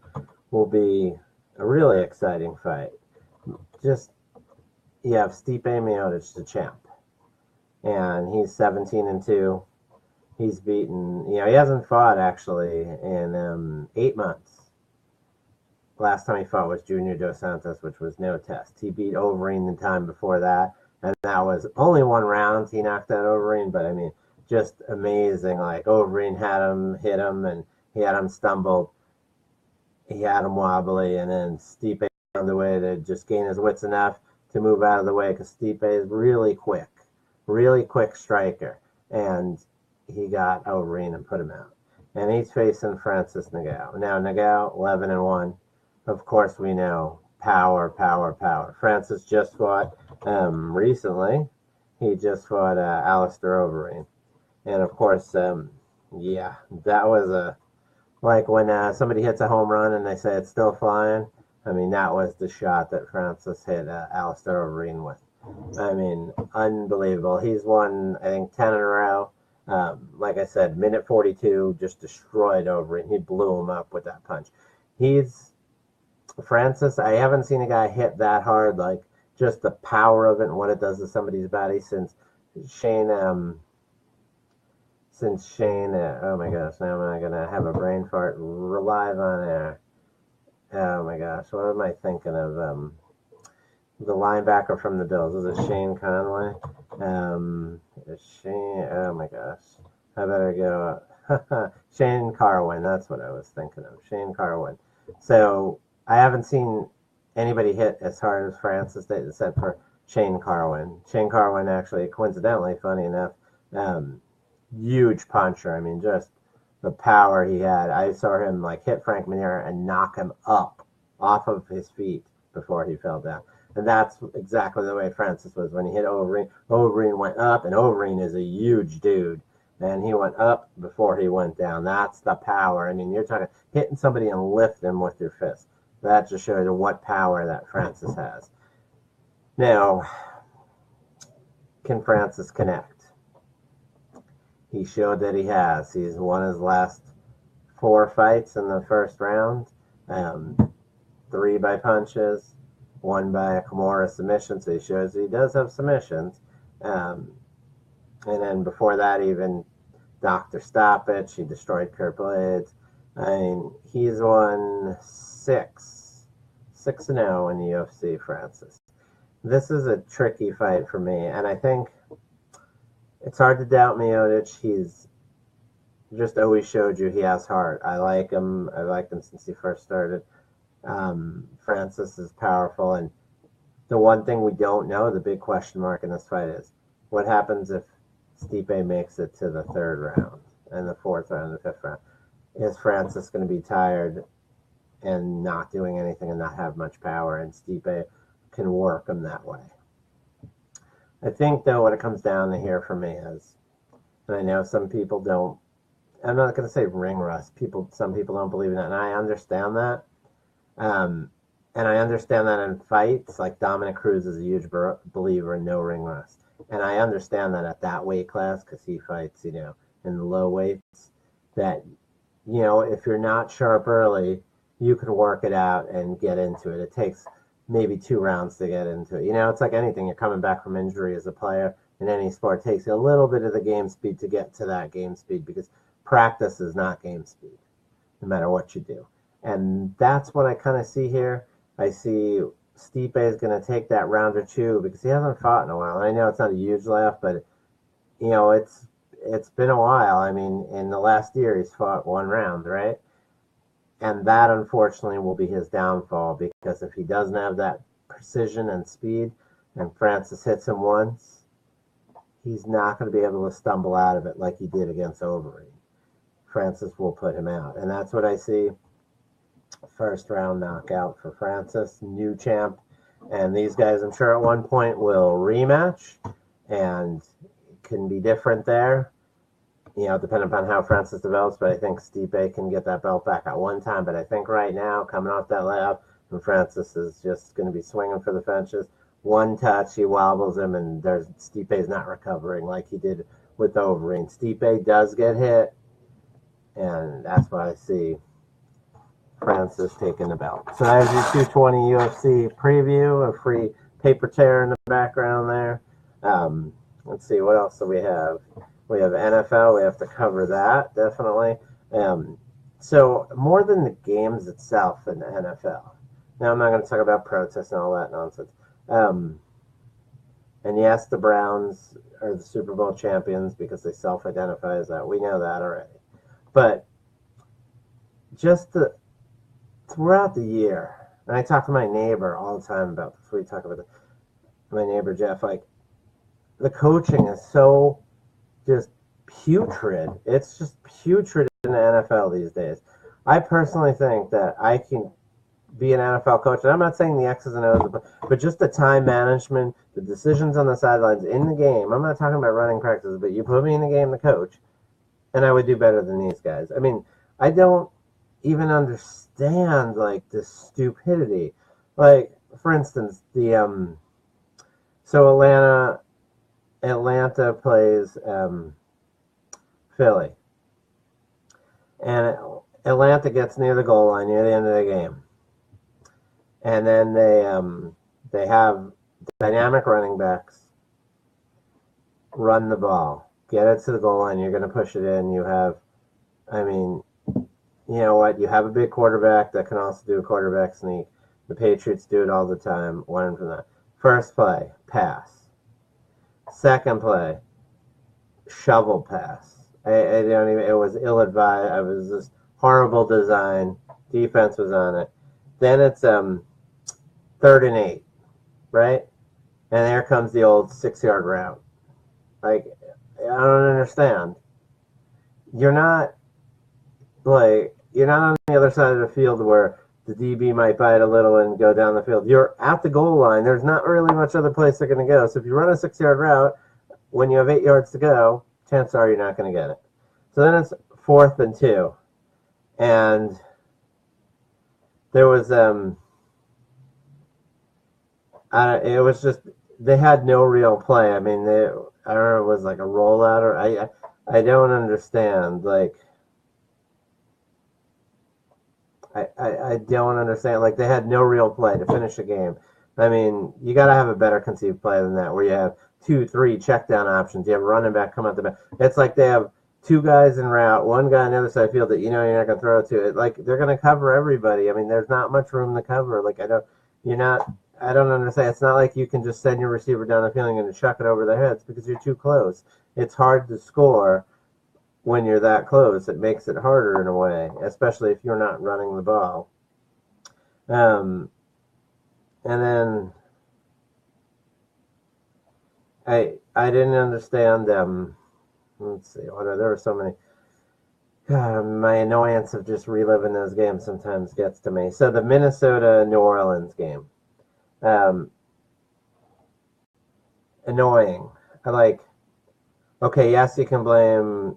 will be a really exciting fight. Just, you have Stipe Miocic, the champ, and he's 17-2. He's beaten, he hasn't fought actually in 8 months. Last time he fought was Junior Dos Santos, which was no test. He beat Overeem the time before that, and that was only 1 round. He knocked out Overeem, but I mean, just amazing. Like, Overeem had him, hit him, and he had him stumbled. He had him wobbly, and then Stipe found a way to just gain his wits enough to move out of the way, because Stipe is really quick striker, and he got Overeem and put him out. And he's facing Francis Ngannou. Now, Ngannou, 11-1. Of course, we know power. Francis just fought recently. He just fought Alistair Overeem. And of course, that was like when somebody hits a home run and they say it's still flying. I mean, that was the shot that Francis hit Alistair Overeem with. I mean, unbelievable. He's won, I think, 10 in a row. Like I said, minute 42, just destroyed Overeem. He blew him up with that punch. Francis, I haven't seen a guy hit that hard, like just the power of it and what it does to somebody's body since Shane, oh my gosh, now I'm going to have a brain fart live on air. Oh my gosh, what am I thinking of? The linebacker from the Bills. Is it Shane Conway? Oh my gosh. I better go. Shane Carwin, that's what I was thinking of. Shane Carwin. So, I haven't seen anybody hit as hard as Francis except for Shane Carwin. Shane Carwin, actually, coincidentally, funny enough, huge puncher. I mean, just the power he had. I saw him like hit Frank Mir and knock him up off of his feet before he fell down. And that's exactly the way Francis was when he hit Overeem. Overeem went up, and Overeem is a huge dude. And he went up before he went down. That's the power. I mean, you're talking hitting somebody and lift them with your fist. That just shows you what power that Francis has. Now, can Francis connect? He showed that he has. He's won his last 4 fights in the first round. 3 by punches, 1 by a Kimura submission, so he shows he does have submissions. And then before that, even Dr. Stoppage, he destroyed Kurt Blades. I mean, he's won 6-0 in the UFC, Francis. This is a tricky fight for me, and I think it's hard to doubt Miocic. He's just always showed you he has heart. I like him. I liked him since he first started. Francis is powerful, and the one thing we don't know, the big question mark in this fight is, what happens if Stipe makes it to the 3rd round, and the 4th round, and the 5th round? Is Francis going to be tired and not doing anything and not have much power, and Stipe can work him that way? I think, though, what it comes down to here for me is, and I know some people don't, I'm not going to say ring rust. Some people don't believe in that, and I understand that. And I understand that in fights, like Dominic Cruz is a huge believer in no ring rust. And I understand that at that weight class, because he fights, in the low weights, that, if you're not sharp early, you can work it out and get into it. It takes maybe 2 rounds to get into it. It's like anything. You're coming back from injury as a player in any sport. It takes you a little bit of the game speed to get to that game speed, because practice is not game speed, no matter what you do. And that's what I kind of see here. I see Stipe is going to take that round or 2 because he hasn't fought in a while. And I know it's not a huge layoff, but, it's been a while. I mean, in the last year, he's fought 1 round, right? And that, unfortunately, will be his downfall, because if he doesn't have that precision and speed and Francis hits him once, he's not going to be able to stumble out of it like he did against Overeem. Francis will put him out. And that's what I see. First round knockout for Francis, new champ. And these guys, I'm sure at one point will rematch, and it can be different there, depending upon how Francis develops. But I think Stipe can get that belt back at one time. But I think right now, coming off that layup, and Francis is just going to be swinging for the fences. One touch, he wobbles him, and Stipe's not recovering like he did with Overeem. Stipe does get hit, and that's what I see Francis taking the belt. So there's your 220 UFC preview, a free paper tear in the background there. Let's see, what else do we have? We have NFL. We have to cover that, definitely. So more than the games itself in the NFL. Now, I'm not going to talk about protests and all that nonsense. And yes, the Browns are the Super Bowl champions because they self-identify as that. We know that already. But just throughout the year, and I talk to my neighbor all the time about this. We talk about my neighbor Jeff. Like, the coaching is so just putrid. It's just putrid in the NFL these days. I personally think that I can be an NFL coach, and I'm not saying the X's and O's, but just the time management, the decisions on the sidelines in the game. I'm not talking about running practices, but you put me in the game to coach, and I would do better than these guys. I mean, I don't even understand, like, the stupidity. Like, for instance, so Atlanta plays Philly, and Atlanta gets near the goal line near the end of the game, and then they have dynamic running backs run the ball, get it to the goal line. You're going to push it in. You have, you know what? You have a big quarterback that can also do a quarterback sneak. The Patriots do it all the time. Learn from that. First play, pass. Second play, shovel pass. I don't even. It was ill-advised. It was just horrible design. Defense was on it. Then it's 3rd and 8, right? And there comes the old 6-yard route. Like, I don't understand. You're not on the other side of the field where the DB might bite a little and go down the field. You're at the goal line. There's not really much other place they're going to go. So if you run a 6-yard route, when you have 8 yards to go, chances are you're not going to get it. So then it's 4th and 2. And there was, it was just, they had no real play. I mean, I don't know, it was like a rollout, or I don't understand. Like, I don't understand. Like, they had no real play to finish the game. I mean, you got to have a better conceived play than that, where you have 2, 3 check down options. You have a running back come out the back. It's like they have 2 guys in route, 1 guy on the other side of the field that you're not going to throw it to. Like, they're going to cover everybody. I mean, there's not much room to cover. Like, I don't understand. It's not like you can just send your receiver down the field and chuck it over their heads because you're too close. It's hard to score when you're that close. It makes it harder in a way, especially if you're not running the ball. And then I didn't understand. Let's see. There were so many. My annoyance of just reliving those games sometimes gets to me. So the Minnesota-New Orleans game. Annoying. Okay, yes, you can blame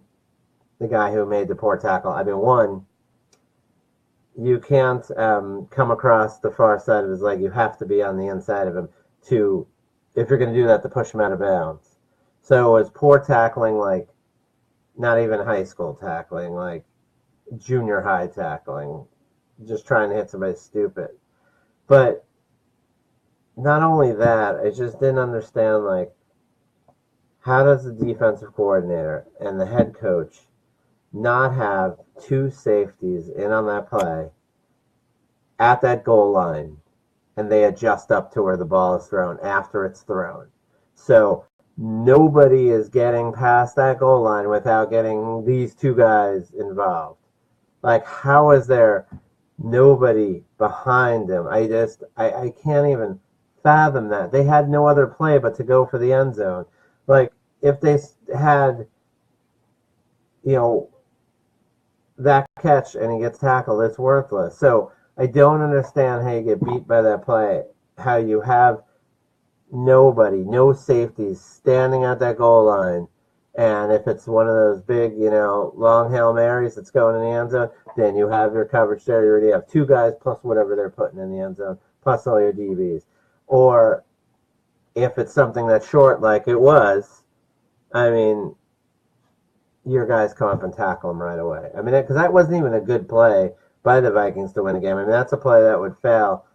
the guy who made the poor tackle. I mean, one, you can't come across the far side of his leg. You have to be on the inside of him if you're going to do that, to push him out of bounds. So it was poor tackling, like not even high school tackling, like junior high tackling, just trying to hit somebody stupid. But not only that, I just didn't understand, like, how does the defensive coordinator and the head coach not have 2 safeties in on that play at that goal line, and they adjust up to where the ball is thrown after it's thrown? So nobody is getting past that goal line without getting these 2 guys involved. Like, how is there nobody behind him. I can't even fathom that. They had no other play but to go for the end zone. Like, if they had, you know, that catch and he gets tackled, it's worthless. So I don't understand how you get beat by that play, how you have nobody, no safeties standing at that goal line. And if it's one of those big, long Hail Marys that's going in the end zone, then you have your coverage there. You already have two guys plus whatever they're putting in the end zone, plus all your DBs. Or if it's something that's short like it was, I mean, your guys come up and tackle them right away. I mean, because that wasn't even a good play by the Vikings to win a game. I mean, that's a play that would fail,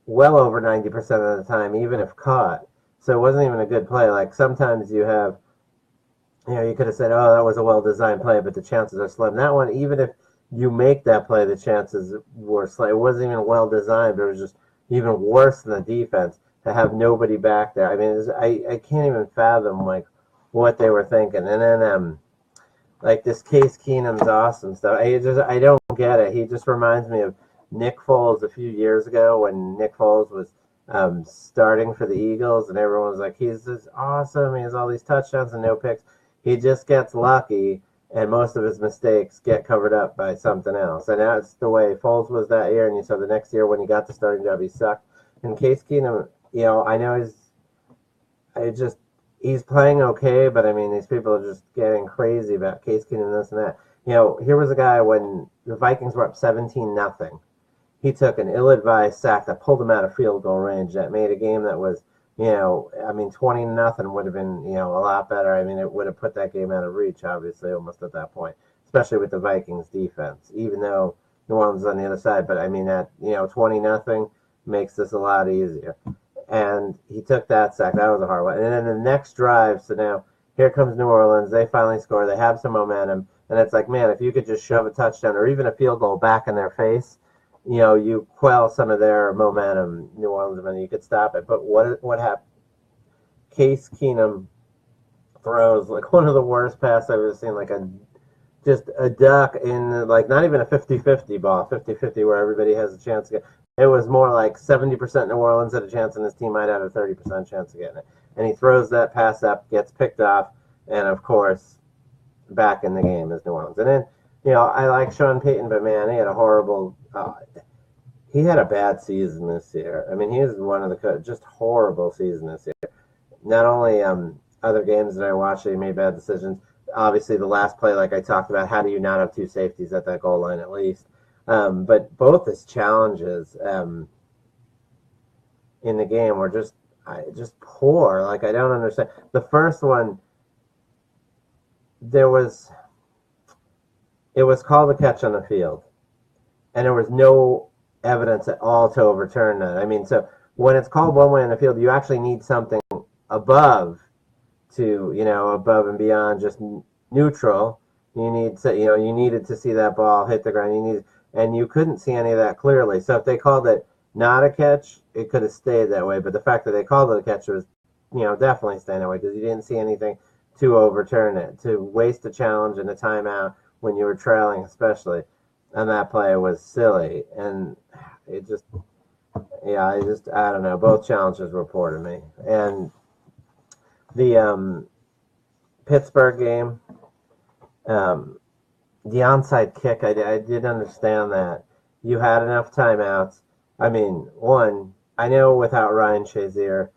well over 90% of the time, even if caught. So it wasn't even a good play. Like, sometimes you have, you could have said, oh, that was a well-designed play, but the chances are slim. That one, even if you make that play, the chances were slim. It wasn't even well-designed, but it was just even worse than the defense to have nobody back there. I mean, I can't even fathom, like, what they were thinking. And then, like, this Case Keenum's awesome stuff. I don't get it. He just reminds me of Nick Foles a few years ago when Nick Foles was starting for the Eagles, and everyone was like, he's just awesome. He has all these touchdowns and no picks. He just gets lucky, and most of his mistakes get covered up by something else. And that's the way Foles was that year, and you saw the next year when he got the starting job, he sucked. And Case Keenum, I know he's playing okay, but I mean, these people are just getting crazy about Case Keenum, this and that. Here was a guy when the Vikings were up 17-0. He took an ill-advised sack that pulled him out of field goal range that made a game that was, 20-0 would have been, a lot better. I mean, it would have put that game out of reach, obviously, almost at that point, especially with the Vikings defense, even though New Orleans is on the other side. But I mean, that, 20-0 makes this a lot easier. And he took that sack. That was a hard one. And then the next drive, so now here comes New Orleans. They finally score. They have some momentum. And it's like, man, if you could just shove a touchdown or even a field goal back in their face, you quell some of their momentum, New Orleans, and you could stop it. But what happened? Case Keenum throws like one of the worst passes I've ever seen, like just a duck in, like, not even a 50-50 ball, 50-50 where everybody has a chance to get. It was more like 70% New Orleans had a chance, and his team might have a 30% chance of getting it. And he throws that pass up, gets picked off, and of course, back in the game is New Orleans. And then, I like Sean Payton, but man, he had a horrible. He had a bad season this year. I mean, he is one of the just horrible season this year. Not only other games that I watched, he made bad decisions. Obviously, the last play, like I talked about, how do you not have two safeties at that goal line at least? But both his challenges in the game were just poor. Like, I don't understand. The first one, it was called a catch on the field, and there was no evidence at all to overturn that. I mean, so when it's called one way on the field, you actually need something above above and beyond just neutral. You need to, you needed to see that ball hit the ground. And you couldn't see any of that clearly. So if they called it not a catch, it could have stayed that way. But the fact that they called it a catch was, definitely staying that way because you didn't see anything to overturn it. To waste a challenge and a timeout when you were trailing, especially, and that play was silly. And it just, I don't know. Both challenges were poor to me. And the Pittsburgh game, the onside kick, I did understand that. You had enough timeouts. I mean, one, I know without Ryan Shazier,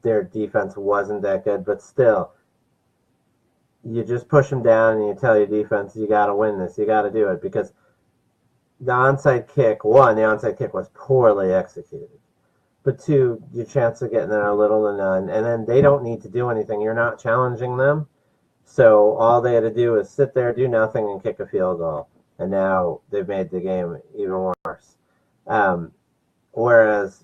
their defense wasn't that good, but still, you just push them down and you tell your defense, you got to win this. You got to do it because the onside kick was poorly executed. But two, your chance of getting there are little to none. And then they don't need to do anything. You're not challenging them. So all they had to do is sit there, do nothing, and kick a field goal. And now they've made the game even worse. Whereas,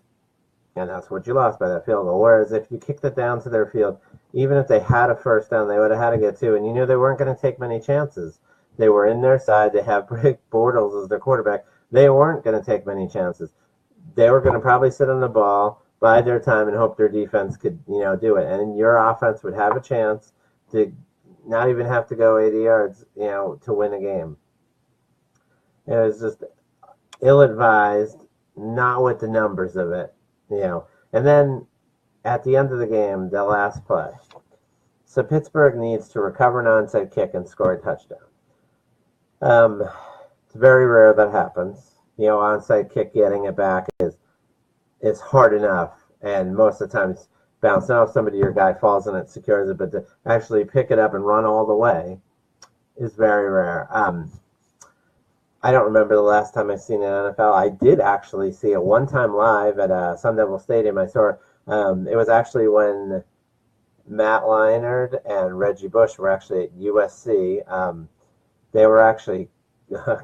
and that's what you lost by that field goal. Whereas if you kicked it down to their field, even if they had a first down, they would have had to get two. And you knew they weren't going to take many chances. They were in their side. They have Blake Bortles as their quarterback. They weren't going to take many chances. They were going to probably sit on the ball, bide their time, and hope their defense could, do it. And your offense would have a chance to not even have to go 80 yards, to win a game. It was just ill-advised, not with the numbers of it, And then at the end of the game, the last play. So Pittsburgh needs to recover an onside kick and score a touchdown. It's very rare that happens. Onside kick, getting it back is hard enough, and most of the time it's bounced off somebody, your guy falls and it secures it, but to actually pick it up and run all the way is very rare. I don't remember the last time I seen an NFL. I did actually see it one time live at Sun Devil Stadium. I saw it was actually when Matt Leinart and Reggie Bush were actually at USC. They were actually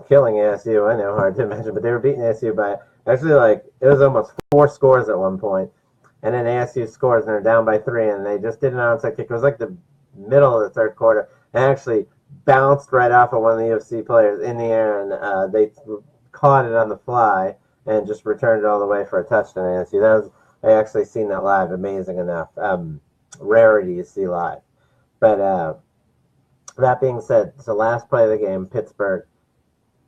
killing ASU. I know, hard to imagine, but they were beating ASU by actually it was almost 4 scores at one point. And then ASU scores and they're down by 3, and they just did an onside kick. It was like the middle of the third quarter, and actually bounced right off of one of the UFC players in the air, and they caught it on the fly and just returned it all the way for a touchdown. ASU. I actually seen that live. Amazing enough. Rarity to see live. But that being said, it's the last play of the game. Pittsburgh.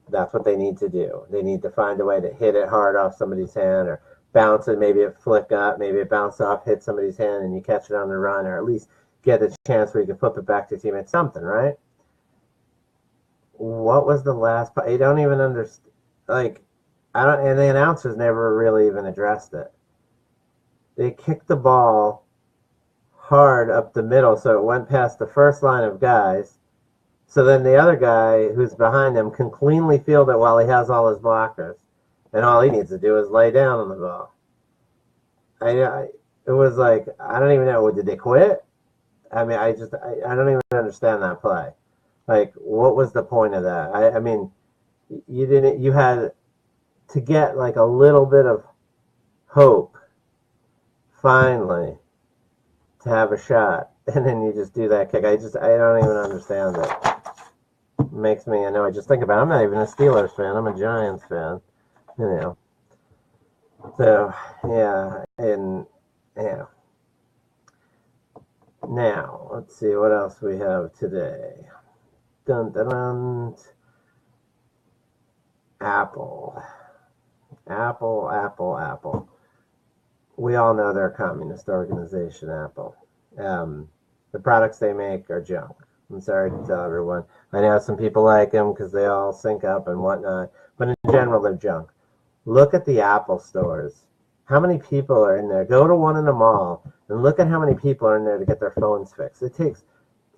That's what they need to do. They need to find a way to hit it hard off somebody's hand, or bounce it, maybe it flick up, maybe it bounce off, hit somebody's hand, and you catch it on the run, or at least get a chance where you can flip it back to your teammate. Something, right? What was the last play? You don't even understand. And the announcers never really even addressed it. They kicked the ball hard up the middle, so it went past the first line of guys. So then the other guy who's behind him can cleanly field it while he has all his blockers. And all he needs to do is lay down on the ball. It was like, I don't even know, did they quit? I mean, I don't even understand that play. What was the point of that? I mean, you had to get a little bit of hope, finally, to have a shot. And then you just do that kick. I don't even understand it. Makes me, I just think about it. I'm not even a Steelers fan. I'm a Giants fan. So, yeah. And, yeah. Now, let's see what else we have today. Dun, dun, dun. Apple. We all know they're a communist organization, Apple. The products they make are junk. I'm sorry to tell everyone. I know some people like them because they all sync up and whatnot, but in general, they're junk. Look at the Apple stores. How many people are in there? Go to one in the mall and look at how many people are in there to get their phones fixed. It takes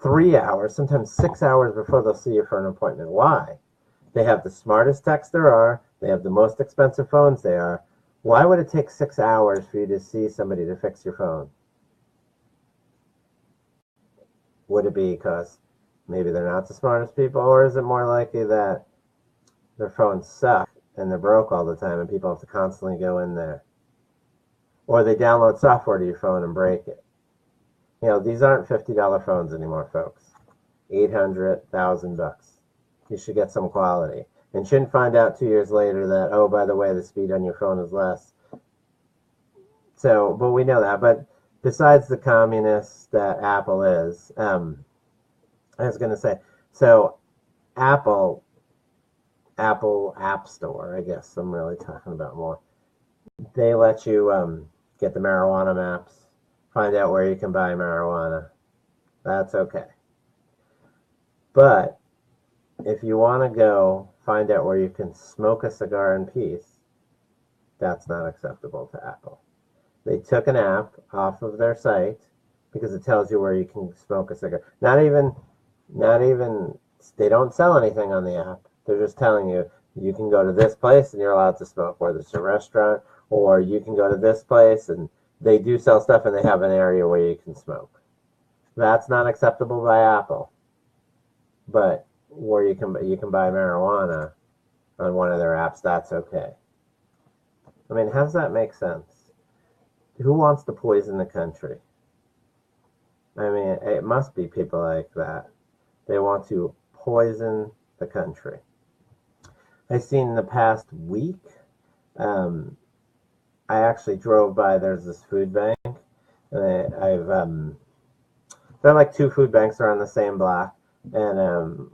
3 hours, sometimes 6 hours before they'll see you for an appointment. Why? They have the smartest techs there are. They have the most expensive phones there are. Why would it take 6 hours for you to see somebody to fix your phone? Would it be because maybe they're not the smartest people, or is it more likely that their phones suck and they're broke all the time and people have to constantly go in there? Or they download software to your phone and break it. These aren't $50 phones anymore, folks. $800, $1,000. You should get some quality. And shouldn't find out 2 years later that, oh, by the way, the speed on your phone is less. So, but we know that. But besides the communists that Apple is, I was going to say, so Apple App Store, I guess I'm really talking about more. They let you get the marijuana maps, find out where you can buy marijuana. That's okay. But if you want to go find out where you can smoke a cigar in peace, that's not acceptable to Apple. They took an app off of their site because it tells you where you can smoke a cigar. Not even, they don't sell anything on the app. They're just telling you, you can go to this place and you're allowed to smoke, whether it's a restaurant, or you can go to this place and they do sell stuff and they have an area where you can smoke. That's not acceptable by Apple. But where you can buy marijuana on one of their apps, that's okay. I mean, how does that make sense? Who wants to poison the country? I mean, it must be people like that. They want to poison the country. I've seen in the past week, I actually drove by, there's this food bank, and there are like 2 food banks around the same block, and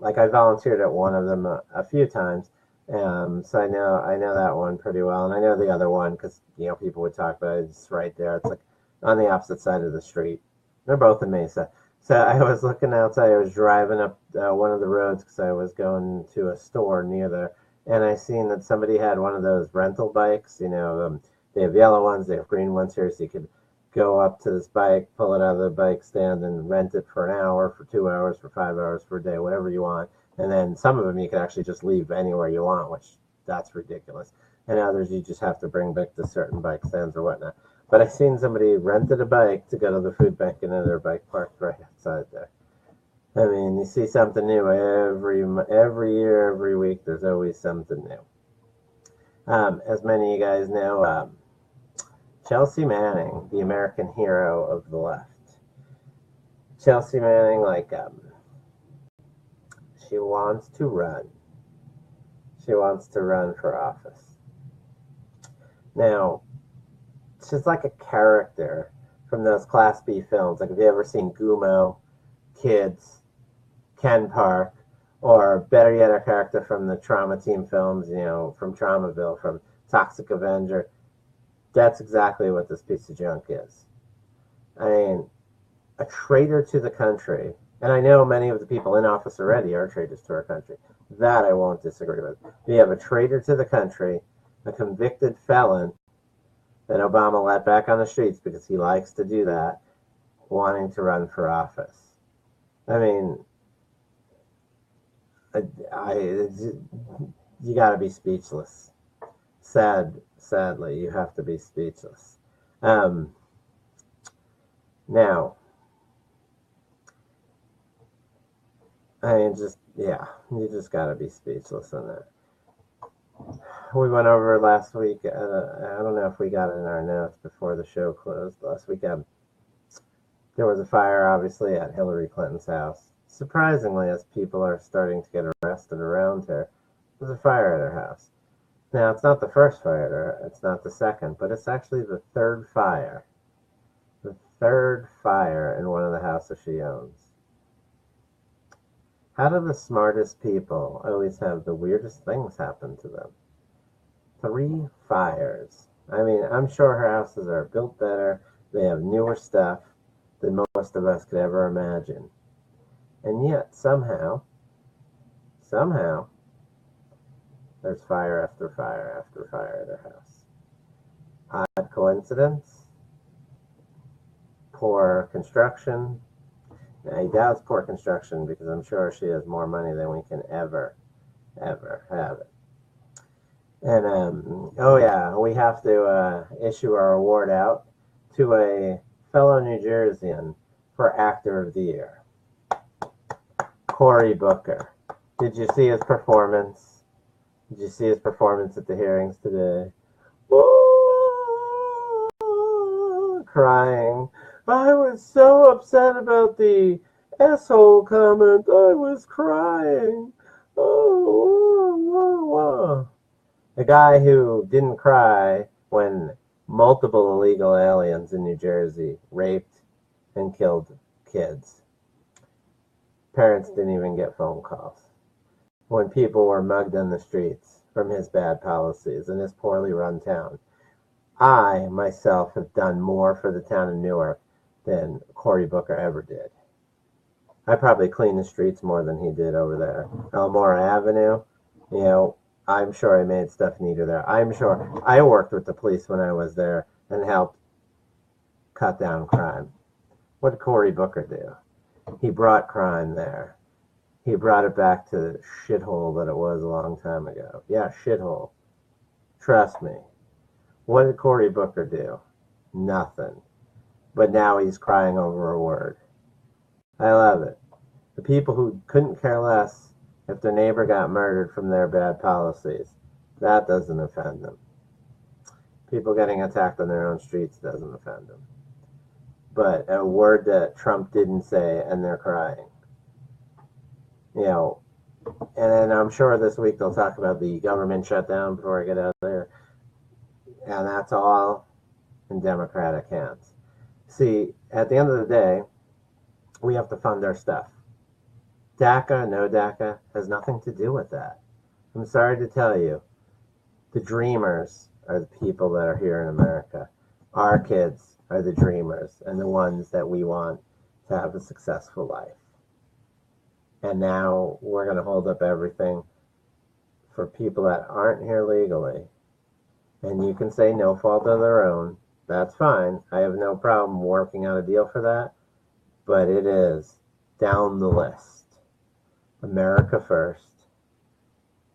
I volunteered at one of them a few times, So I know that one pretty well, and I know the other one because people would talk about it. It's right there. It's like on the opposite side of the street. They're both in Mesa. So I was looking outside. I was driving up one of the roads because I was going to a store near there, and I seen that somebody had one of those rental bikes. They have yellow ones, they have green ones here, so you could go up to this bike, pull it out of the bike stand, and rent it for an hour, for 2 hours, for 5 hours, for a day, whatever you want. And then some of them you can actually just leave anywhere you want, which that's ridiculous. And others you just have to bring back to certain bike stands or whatnot. But I seen somebody rented a bike to go to the food bank and then their bike parked right outside there. I mean, you see something new every year, every week. There's always something new. As many of you guys know, Chelsea Manning, the American hero of the left. Chelsea Manning, she wants to run. She wants to run for office. Now, she's like a character from those Class B films. Like, have you ever seen Gumo, Kids, Ken Park, or better yet, a character from the Trauma Team films, from Traumaville, from Toxic Avenger? That's exactly what this piece of junk is. I mean, a traitor to the country. And I know many of the people in office already are traitors to our country. That I won't disagree with. We have a traitor to the country, a convicted felon that Obama let back on the streets because he likes to do that, wanting to run for office. I mean, you got to be speechless. Sadly, you have to be speechless. Now, I mean, you just got to be speechless on that. We went over last week. I don't know if we got it in our notes before the show closed last weekend. There was a fire, obviously, at Hillary Clinton's house. Surprisingly, as people are starting to get arrested around her, there's a fire at her house. Now, it's not the first fire, it's not the second, but it's actually the third fire. The third fire in one of the houses she owns. How do the smartest people always have the weirdest things happen to them? 3 fires. I mean, I'm sure her houses are built better. They have newer stuff than most of us could ever imagine. And yet, somehow, there's fire after fire after fire at her house. Odd coincidence? Poor construction? Now, I doubt it's poor construction because I'm sure she has more money than we can ever have it. And, we have to issue our award out to a fellow New Jerseyan for Actor of the Year. Cory Booker. Did you see his performance? Did you see his performance at the hearings today? Oh, crying. I was so upset about the asshole comment. I was crying. The guy who didn't cry when multiple illegal aliens in New Jersey raped and killed kids. Parents didn't even get phone calls. When people were mugged on the streets from his bad policies in his poorly run town. I, myself, have done more for the town of Newark than Cory Booker ever did. I probably cleaned the streets more than he did over there. Elmora Avenue, I'm sure I made stuff neater there. I'm sure I worked with the police when I was there and helped cut down crime. What did Cory Booker do? He brought crime there. He brought it back to the shithole that it was a long time ago. Yeah, shithole. Trust me. What did Cory Booker do? Nothing. But now he's crying over a word. I love it. The people who couldn't care less if their neighbor got murdered from their bad policies, that doesn't offend them. People getting attacked on their own streets doesn't offend them. But a word that Trump didn't say, and they're crying. And then I'm sure this week they'll talk about the government shutdown before I get out of there. And that's all in Democratic hands. See, at the end of the day, we have to fund our stuff. DACA, no DACA, has nothing to do with that. I'm sorry to tell you, the dreamers are the people that are here in America. Our kids are the dreamers and the ones that we want to have a successful life. And now we're going to hold up everything for people that aren't here legally. And you can say no fault of their own. That's fine. I have no problem working out a deal for that. But it is down the list. America first.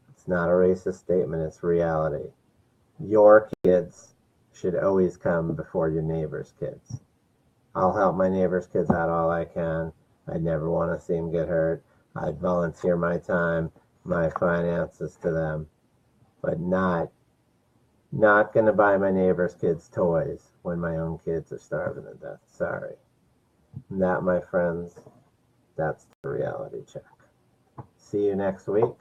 It's not a racist statement, it's reality. Your kids should always come before your neighbor's kids. I'll help my neighbor's kids out all I can. I'd never want to see them get hurt. I'd volunteer my time, my finances to them, but not going to buy my neighbor's kids toys when my own kids are starving to death. Sorry. And that, my friends, that's the reality check. See you next week.